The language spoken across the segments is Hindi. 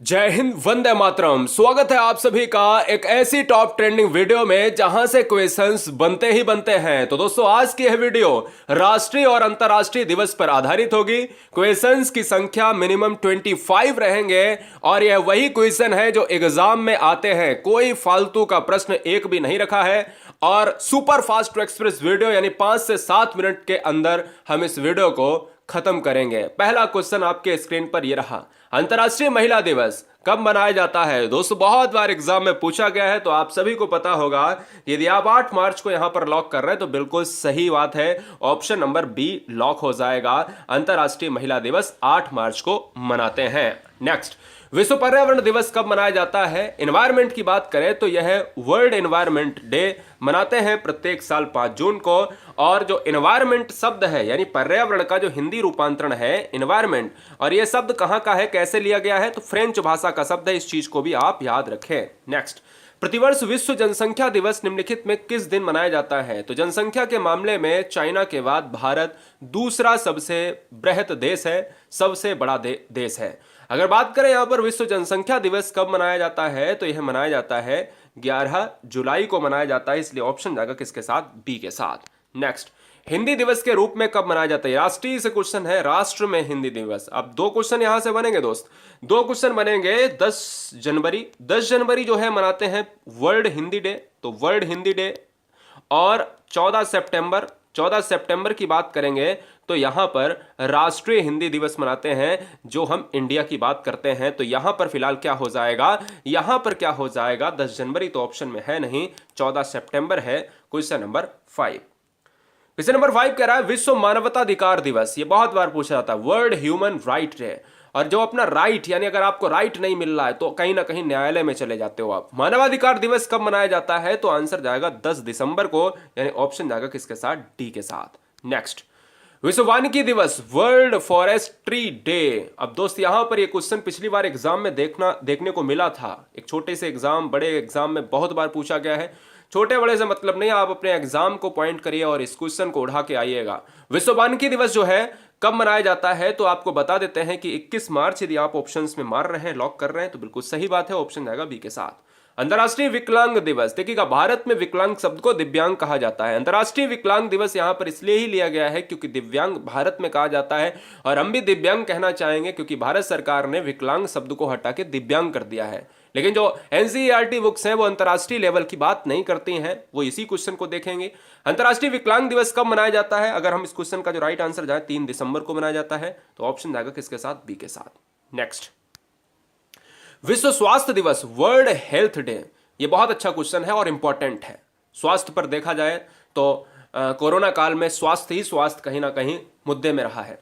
जय हिंद, वंदे मातरम। स्वागत है आप सभी का एक ऐसी टॉप ट्रेंडिंग वीडियो में जहां से क्वेश्चंस बनते ही बनते हैं। तो दोस्तों, आज की यह वीडियो राष्ट्रीय और अंतर्राष्ट्रीय दिवस पर आधारित होगी। क्वेश्चंस की संख्या मिनिमम 25 रहेंगे और यह वही क्वेश्चन है जो एग्जाम में आते हैं। कोई फालतू का प्रश्न एक भी नहीं रखा है और सुपर फास्ट एक्सप्रेस वीडियो यानी 5 से 7 मिनट के अंदर हम इस वीडियो को खत्म करेंगे। पहला क्वेश्चन आपके स्क्रीन पर यह रहा, अंतर्राष्ट्रीय महिला दिवस कब मनाया जाता है? दोस्तों, बहुत बार एग्जाम में पूछा गया है, तो आप सभी को पता होगा। यदि आप 8 मार्च को यहां पर लॉक कर रहे हैं तो बिल्कुल सही बात है, ऑप्शन नंबर बी लॉक हो जाएगा। अंतर्राष्ट्रीय महिला दिवस 8 मार्च को मनाते हैं। नेक्स्ट, विश्व पर्यावरण दिवस कब मनाया जाता है? एनवायरमेंट की बात करें तो यह वर्ल्ड एनवायरमेंट डे मनाते हैं प्रत्येक साल 5 जून को। और जो एनवायरमेंट शब्द है यानी पर्यावरण का जो हिंदी रूपांतरण है एनवायरमेंट, और यह शब्द कहां का है, कैसे लिया गया है, तो फ्रेंच भाषा का शब्द है। इस चीज को भी आप याद रखें। नेक्स्ट, प्रतिवर्ष विश्व जनसंख्या दिवस निम्नलिखित में किस दिन मनाया जाता है? तो जनसंख्या के मामले में चाइना के बाद भारत दूसरा सबसे बृहत देश है, सबसे बड़ा देश है। अगर बात करें यहां पर विश्व जनसंख्या दिवस कब मनाया जाता है, तो यह मनाया जाता है 11 जुलाई को मनाया जाता है, इसलिए ऑप्शन जाएगा किसके साथ? बी के साथ। नेक्स्ट, हिंदी दिवस के रूप में कब मनाया जाता है? राष्ट्रीय से क्वेश्चन है, राष्ट्र में हिंदी दिवस। अब 2 क्वेश्चन यहां से बनेंगे दोस्त, 2 क्वेश्चन बनेंगे। 10 जनवरी, 10 जनवरी जो है मनाते हैं वर्ल्ड हिंदी डे, तो वर्ल्ड हिंदी डे। और 14 सितंबर की बात करेंगे तो यहां पर राष्ट्रीय हिंदी दिवस मनाते हैं, जो हम इंडिया की बात करते हैं। तो यहां पर फिलहाल क्या हो जाएगा, यहां पर क्या हो जाएगा? 10 जनवरी तो ऑप्शन में है नहीं, 14 सितंबर है। क्वेश्चन नंबर 5, क्वेश्चन नंबर 5 कह रहा है विश्व मानवाधिकार दिवस। ये बहुत बार पूछा जाता है, वर्ल्ड ह्यूमन राइट डे। और जो अपना राइट यानी अगर आपको राइट नहीं मिल रहा है तो कहीं ना कहीं न्यायालय में चले जाते हो आप। मानवाधिकार दिवस कब मनाया जाता है? तो आंसर जाएगा 10 दिसंबर को, यानी ऑप्शन जाएगा किसके साथ? डी के साथ। नेक्स्ट, विश्व वानिकी दिवस, वर्ल्ड फॉरेस्ट्री डे। अब दोस्त यहां पर ये क्वेश्चन पिछली बार एग्जाम में देखने को मिला था। एक छोटे से एग्जाम, बड़े एग्जाम में बहुत बार पूछा गया है। छोटे बड़े से मतलब नहीं, आप अपने एग्जाम को पॉइंट करिए और इस क्वेश्चन को उठा के आइएगा। विश्व वानिकी दिवस जो है कब मनाया जाता है, तो आपको बता देते हैं कि 21 मार्च। यदि आप ऑप्शंस में मार रहे हैं, लॉक कर रहे हैं, तो बिल्कुल सही बात है, ऑप्शन जाएगा बी के साथ। अंतर्राष्ट्रीय विकलांग दिवस, देखिएगा भारत में विकलांग शब्द को दिव्यांग कहा जाता है। अंतर्राष्ट्रीय विकलांग दिवस यहां पर इसलिए ही लिया गया है क्योंकि दिव्यांग भारत में कहा जाता है, और हम भी दिव्यांग कहना चाहेंगे क्योंकि भारत सरकार ने विकलांग शब्द को हटा के दिव्यांग कर दिया है। लेकिन जो एनसीईआरटी बुक्स हैं वो अंतर्राष्ट्रीय लेवल की बात नहीं करती हैं, वो इसी क्वेश्चन को देखेंगे। अंतर्राष्ट्रीय विकलांग दिवस कब मनाया जाता है? अगर हम इस क्वेश्चन का जो राइट आंसर जाए 3 दिसंबर को मनाया जाता है, तो ऑप्शन जाएगा किसके साथ? बी के साथ। नेक्स्ट, विश्व स्वास्थ्य दिवस, वर्ल्ड हेल्थ डे। ये बहुत अच्छा क्वेश्चन है और इंपॉर्टेंट है। स्वास्थ्य पर देखा जाए तो कोरोना काल में स्वास्थ्य ही स्वास्थ्य कहीं ना कहीं मुद्दे में रहा है।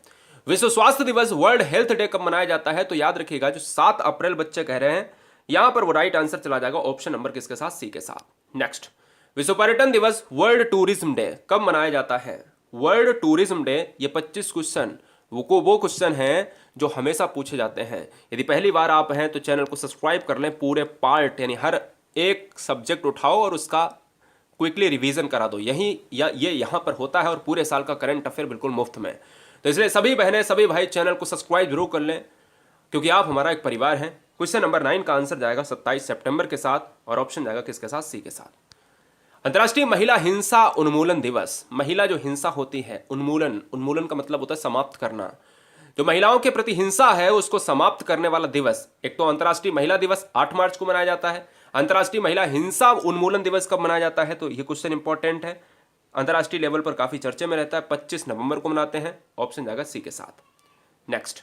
विश्व स्वास्थ्य दिवस, वर्ल्ड हेल्थ डे कब मनाया जाता है? तो याद रखिएगा जो 7 अप्रैल बच्चे कह रहे हैं, यहां पर वो राइट आंसर चला जाएगा ऑप्शन नंबर किसके साथ? सी के साथ। नेक्स्ट, विश्व पर्यटन दिवस, वर्ल्ड टूरिज्म डे कब मनाया जाता है? वर्ल्ड टूरिज्म डे, ये 25 क्वेश्चन वो क्वेश्चन हैं जो हमेशा पूछे जाते हैं। यदि पहली बार आप हैं तो चैनल को सब्सक्राइब कर लें, पूरे पार्ट यानी हर एक सब्जेक्ट उठाओ और उसका क्विकली रिवीजन करा दो। ये यहाँ पर होता है और पूरे साल का करंट अफेयर बिल्कुल मुफ्त में। तो इसलिए सभी बहनें, सभी भाई चैनल को सब्सक्राइब जरूर कर लें, क्योंकि आप हमारा एक परिवार हैं। क्वेश्चन नंबर 9 का आंसर जाएगा 27 सितंबर के साथ, और ऑप्शन जाएगा किसके साथ? सी के साथ। अंतर्राष्ट्रीय महिला हिंसा उन्मूलन दिवस, महिला जो हिंसा होती है, उन्मूलन का मतलब होता है समाप्त करना। जो महिलाओं के प्रति हिंसा है उसको समाप्त करने वाला दिवस, एक तो अंतर्राष्ट्रीय महिला दिवस 8 मार्च को मनाया जाता है। अंतर्राष्ट्रीय महिला हिंसा उन्मूलन दिवस कब मनाया जाता है? तो ये क्वेश्चन इंपॉर्टेंट है, अंतर्राष्ट्रीय लेवल पर काफी चर्चे में रहता है। 25 नवंबर को मनाते हैं, ऑप्शन जाएगा सी के साथ। नेक्स्ट,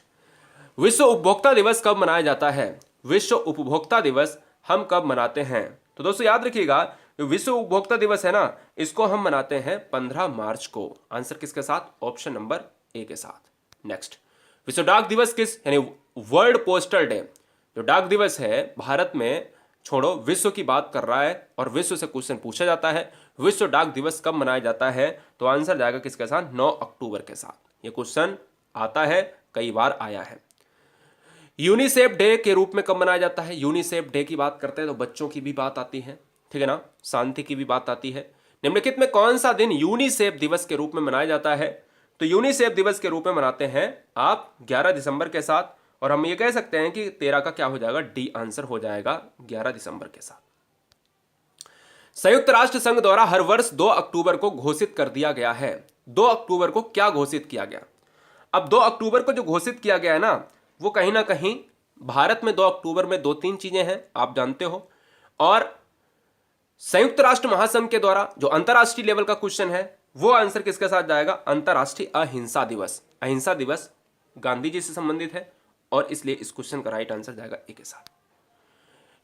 विश्व उपभोक्ता दिवस कब मनाया जाता है? विश्व उपभोक्ता दिवस हम कब मनाते हैं? तो दोस्तों याद रखिएगा, विश्व उपभोक्ता दिवस है ना, इसको हम मनाते हैं 15 मार्च को। आंसर किसके साथ? ऑप्शन नंबर ए के साथ। नेक्स्ट, विश्व डाक दिवस किस, यानी वर्ल्ड पोस्टल डे, जो डाक दिवस है भारत में छोड़ो, विश्व की बात कर रहा है और विश्व से क्वेश्चन पूछा जाता है। विश्व डाक दिवस कब मनाया जाता है? तो आंसर जाएगा किसके साथ? 9 अक्टूबर के साथ। ये क्वेश्चन आता है, कई बार आया है। यूनिसेफ डे के रूप में कब मनाया जाता है? यूनिसेफ डे की बात करते हैं तो बच्चों की भी बात आती है, ठीक है ना, शांति की भी बात आती है। निम्नलिखित में कौन सा दिन यूनिसेफ दिवस के रूप में मनाया जाता है? तो यूनिसेफ दिवस के रूप में मनाते हैं आप 11 दिसंबर के साथ, और हम ये कह सकते हैं कि 13 का क्या हो जाएगा, डी आंसर हो जाएगा 11 दिसंबर के साथ। संयुक्त राष्ट्र संघ द्वारा हर वर्ष 2 अक्टूबर को घोषित कर दिया गया है। 2 अक्टूबर को क्या घोषित किया गया? अब 2 अक्टूबर को जो घोषित किया गया है ना, वो कहीं ना कहीं भारत में 2 अक्टूबर में 2-3 चीजें हैं, आप जानते हो। और संयुक्त राष्ट्र महासंघ के द्वारा जो अंतरराष्ट्रीय लेवल का क्वेश्चन है, वो आंसर किसके साथ जाएगा? अंतरराष्ट्रीय अहिंसा दिवस। अहिंसा दिवस गांधी जी से संबंधित है और इसलिए इस क्वेश्चन का राइट आंसर जाएगा ए के साथ।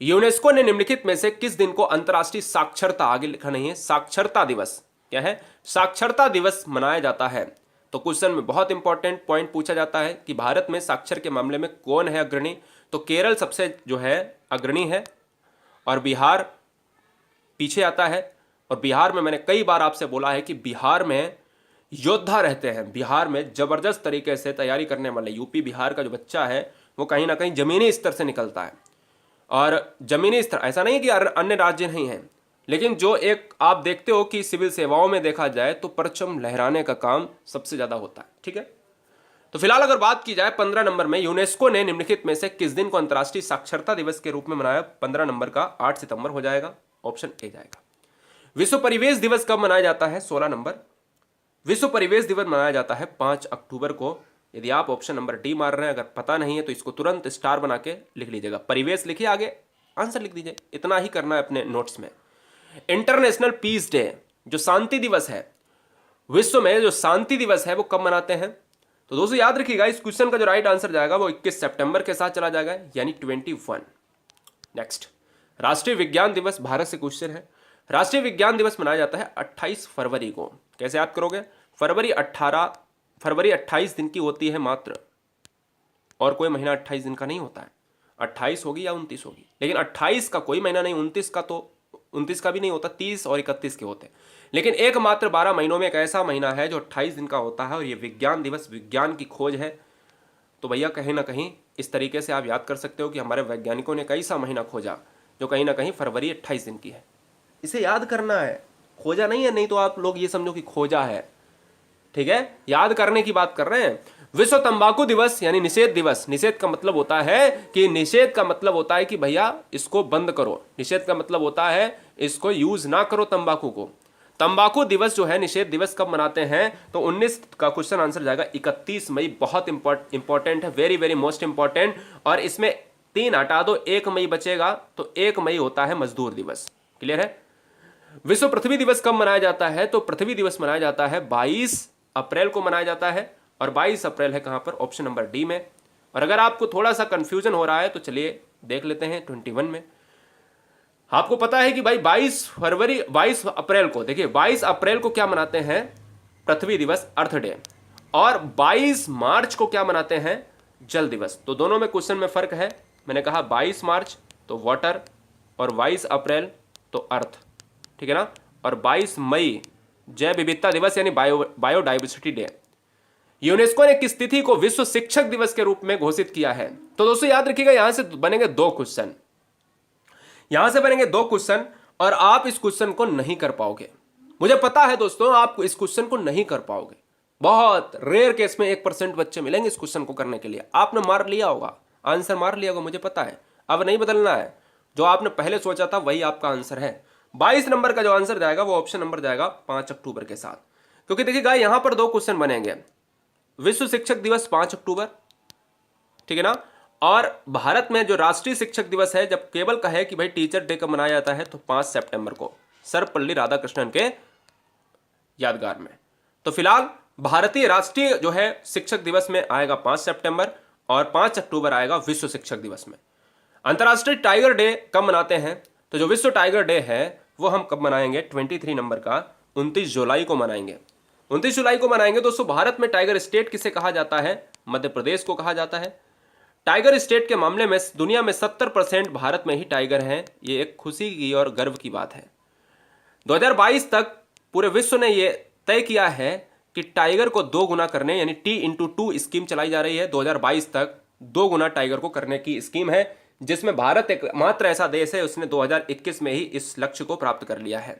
यूनेस्को ने निम्नलिखित में से किस दिन को अंतरराष्ट्रीय साक्षरता, आगे लिखा नहीं है, साक्षरता दिवस क्या है, साक्षरता दिवस मनाया जाता है? तो क्वेश्चन में बहुत इंपॉर्टेंट पॉइंट पूछा जाता है कि भारत में साक्षर के मामले में कौन है अग्रणी? तो केरल सबसे जो है अग्रणी है और बिहार पीछे आता है। और बिहार में मैंने कई बार आपसे बोला है कि बिहार में योद्धा रहते हैं, बिहार में जबरदस्त तरीके से तैयारी करने वाले यूपी बिहार का जो बच्चा है वो कहीं ना कहीं जमीनी स्तर से निकलता है। और जमीनी स्तर ऐसा नहीं कि अन्य राज्य नहीं है, लेकिन जो एक आप देखते हो कि सिविल सेवाओं में देखा जाए तो परचम लहराने का काम सबसे ज्यादा होता है। ठीक है, तो फिलहाल अगर बात की जाए 15 नंबर में, यूनेस्को ने निम्नलिखित में से किस दिन को अंतर्राष्ट्रीय साक्षरता दिवस के रूप में मनाया? 15 नंबर का 8 सितंबर हो जाएगा, ऑप्शन ए जाएगा। विश्व परिवेश दिवस कब मनाया जाता है? 16 नंबर। विश्व परिवेश दिवस मनाया जाता है 5 अक्टूबर को। यदि आप ऑप्शन नंबर डी मार रहे हैं, अगर पता नहीं है तो इसको तुरंत स्टार बना के लिख लीजिएगा, परिवेश लिखिए, आगे आंसर लिख दीजिए, इतना ही करना है अपने नोट्स में। इंटरनेशनल पीस डे, जो शांति दिवस है, विश्व में जो शांति दिवस है वो कब मनाते हैं? तो दोस्तों याद रखिएगा, इस क्वेश्चन का जो राइट आंसर जाएगा वो 21 सितंबर के साथ चला जाएगा, यानी 21। नेक्स्ट, राष्ट्रीय विज्ञान दिवस, भारत से क्वेश्चन है। राष्ट्रीय विज्ञान दिवस मनाया जाता है 28 फरवरी को। कैसे याद करोगे? फरवरी 28 दिन की होती है मात्र, और कोई महीना 28 दिन का नहीं होता है। 28 होगी या 29 होगी, लेकिन 28 का कोई महीना नहीं, 29 का भी नहीं होता, 30 और 31 के होते हैं। लेकिन एकमात्र 12 महीनों में एक ऐसा महीना है जो 28 दिन का होता है, और ये विज्ञान दिवस, विज्ञान की खोज है। तो भैया कहीं ना कहीं इस तरीके से आप याद कर सकते हो कि हमारे वैज्ञानिकों ने कैसा महीना खोजा जो कहीं ना कहीं फरवरी 28 दिन की है। इसे याद करना है, खोजा नहीं है, नहीं तो आप लोग ये समझो कि खोजा है। ठीक है, याद करने की बात कर रहे हैं। विश्व तंबाकू दिवस यानी निषेध दिवस। निषेध का मतलब होता है कि भैया इसको बंद करो। निषेध का मतलब होता है इसको यूज ना करो तंबाकू को। तंबाकू दिवस जो है, निषेध दिवस कब मनाते हैं? तो 19 का क्वेश्चन आंसर जाएगा 31 मई। बहुत इंपॉर्टेंट है, वेरी वेरी मोस्ट इंपॉर्टेंट। और इसमें 3 हटा दो, 1 मई बचेगा, तो 1 मई होता है मजदूर दिवस। क्लियर है? विश्व पृथ्वी दिवस कब मनाया जाता है? तो पृथ्वी दिवस मनाया जाता है 22 अप्रैल को मनाया जाता है, और 22 अप्रैल है कहां पर? ऑप्शन नंबर डी में। और अगर आपको थोड़ा सा कंफ्यूजन हो रहा है तो चलिए देख लेते हैं 21 में। आपको पता है कि भाई 22 अप्रैल को, देखिए 22 अप्रैल को क्या मनाते हैं? पृथ्वी दिवस, अर्थ डे। और 22 मार्च को क्या मनाते हैं? जल दिवस। तो दोनों में क्वेश्चन में फर्क है। मैंने कहा 22 मार्च तो वाटर, और 22 अप्रैल तो अर्थ। ठीक है ना? और 22 मई जैव विविधता दिवस यानी बायोडाइवर्सिटी डे। यूनेस्को ने किस तिथि को विश्व शिक्षक दिवस के रूप में घोषित किया है? तो दोस्तों याद रखिएगा, यहां से बनेंगे 2 क्वेश्चन, और आप इस क्वेश्चन को नहीं कर पाओगे। मुझे पता है दोस्तों, आप इस क्वेश्चन को नहीं कर पाओगे। बहुत रेयर केस में 1% बच्चे मिलेंगे इस क्वेश्चन को करने के लिए। आपने मार लिया होगा, आंसर मार लिया होगा, मुझे पता है। अब नहीं बदलना है, जो आपने पहले सोचा था वही आपका आंसर है। 22 नंबर का जो आंसर जाएगा वो ऑप्शन नंबर जाएगा 5 अक्टूबर के साथ। क्योंकि देखिएगा यहां पर 2 क्वेश्चन बनेंगे। विश्व शिक्षक दिवस 5 अक्टूबर, ठीक है ना? और भारत में जो राष्ट्रीय शिक्षक दिवस है, जब केवल कहे कि भाई टीचर डे कब मनाया जाता है, तो 5 सितंबर को सर्वपल्ली राधाकृष्णन के यादगार में। तो फिलहाल भारतीय राष्ट्रीय जो है शिक्षक दिवस में आएगा 5 सितंबर, और 5 अक्टूबर आएगा विश्व शिक्षक दिवस में। अंतर्राष्ट्रीय टाइगर डे कब मनाते हैं? तो जो विश्व टाइगर डे है वो हम कब मनाएंगे? 23 नंबर का 29 जुलाई को मनाएंगे। 29 जुलाई को मनाएंगे। दोस्तों भारत में टाइगर स्टेट किसे कहा जाता है? मध्य प्रदेश को कहा जाता है। टाइगर स्टेट के मामले में दुनिया में 70% भारत में ही टाइगर हैं। ये एक खुशी की और गर्व की बात है। 2022 तक पूरे विश्व ने ये तय किया है कि टाइगर को 2 गुना करने, यानी T/2 स्कीम चलाई जा रही है। 2022 तक 2 गुना टाइगर को करने की स्कीम है, जिसमें भारत एक मात्र ऐसा देश है उसने 2021 में ही इस लक्ष्य को प्राप्त कर लिया है।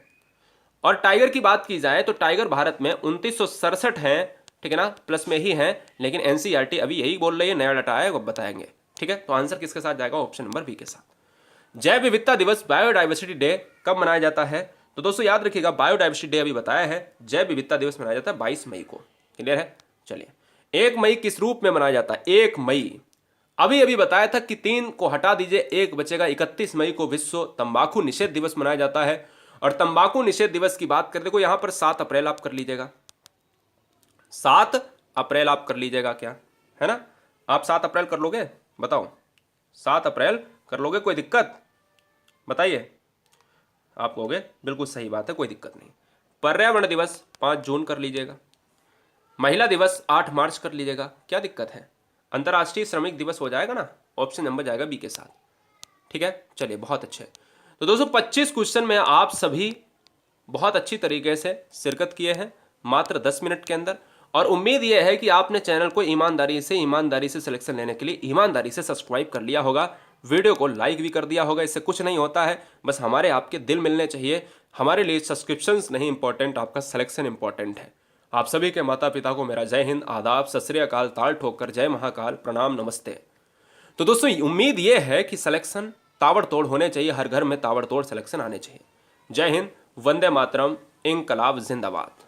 और टाइगर की बात की जाए तो टाइगर भारत में 2967 हैं ठीक है ना, प्लस में ही हैं, लेकिन एनसीईआरटी अभी यही बोल रही है, नया डाटा आएगा बताएंगे। ठीक है, तो आंसर किसके साथ जाएगा? ऑप्शन नंबर बी के साथ। जैव विविधता दिवस बायोडाइवर्सिटी डे कब मनाया जाता है? तो दोस्तों याद रखिएगा, बायोडाइवर्सिटी डे अभी बताया है, जैव विविधता दिवस मनाया जाता है 22 मई को। क्लियर है? चलिए, 1 मई किस रूप में मनाया जाता है? 1 मई अभी अभी बताया था कि 3 को हटा दीजिए, 1 बचेगा। 31 मई को विश्व तंबाकू निषेध दिवस मनाया जाता है। और तंबाकू निषेध दिवस की बात करते, देखो यहां पर 7 अप्रैल आप कर लीजिएगा, 7 अप्रैल आप कर लीजिएगा, क्या है ना, आप 7 अप्रैल कर लोगे? बताओ, 7 अप्रैल कर लोगे? कोई दिक्कत बताइए? आप कहोगे बिल्कुल सही बात है, कोई दिक्कत नहीं। पर्यावरण दिवस 5 जून कर लीजिएगा। महिला दिवस 8 मार्च कर लीजिएगा, क्या दिक्कत है? अंतर्राष्ट्रीय श्रमिक दिवस हो जाएगा ना, ऑप्शन नंबर जाएगा बी के साथ। ठीक है, चलिए बहुत अच्छे। तो दोस्तों 25 क्वेश्चन में आप सभी बहुत अच्छी तरीके से शिरकत किए हैं, मात्र 10 मिनट के अंदर। और उम्मीद यह है कि आपने चैनल को ईमानदारी से सिलेक्शन लेने के लिए ईमानदारी से सब्सक्राइब कर लिया होगा, वीडियो को लाइक भी कर दिया होगा। इससे कुछ नहीं होता है, बस हमारे आपके दिल मिलने चाहिए। हमारे लिए सब्सक्रिप्शंस नहीं इंपॉर्टेंट, आपका सिलेक्शन इंपॉर्टेंट है। आप सभी के माता पिता को मेरा जय हिंद, आदाब, सत श्री अकाल, ताल ठोकर, जय महाकाल, प्रणाम, नमस्ते। तो दोस्तों उम्मीद ये है कि सिलेक्शन ताबड़तोड़ होने चाहिए, हर घर में ताबड़तोड़ सिलेक्शन आने चाहिए। जय हिंद, वंदे मातरम, इंकलाब जिंदाबाद।